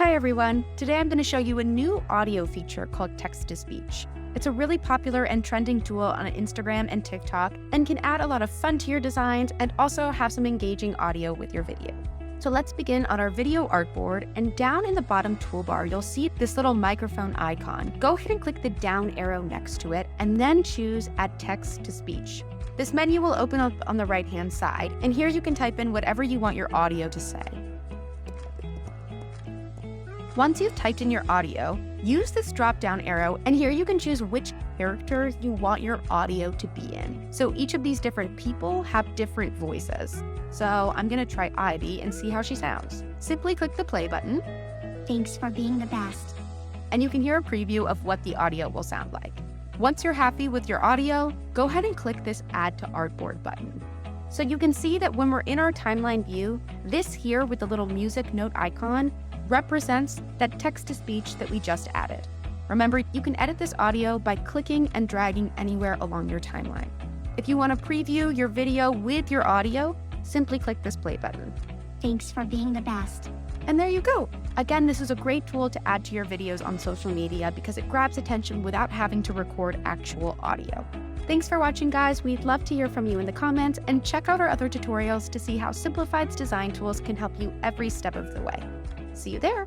Hi everyone, today I'm going to show you a new audio feature called text-to-speech. It's a really popular and trending tool on Instagram and TikTok and can add a lot of fun to your designs and also have some engaging audio with your video. So let's begin on our video artboard, and down in the bottom toolbar you'll see this little microphone icon. Go ahead and click the down arrow next to it and then choose Add Text-to-Speech. This menu will open up on the right-hand side, and here you can type in whatever you want your audio to say. Once you've typed in your audio, use this drop-down arrow, and here you can choose which character you want your audio to be in. So each of these different people have different voices. So I'm gonna try Ivy and see how she sounds. Simply click the play button. Thanks for being the best. And you can hear a preview of what the audio will sound like. Once you're happy with your audio, go ahead and click this Add to Artboard button. So you can see that when we're in our timeline view, this here with the little music note icon represents that text-to-speech that we just added. Remember, you can edit this audio by clicking and dragging anywhere along your timeline. If you want to preview your video with your audio, simply click this play button. Thanks for being the best. And there you go. Again, this is a great tool to add to your videos on social media because it grabs attention without having to record actual audio. Thanks for watching, guys. We'd love to hear from you in the comments, and check out our other tutorials to see how Simplified's design tools can help you every step of the way. See you there.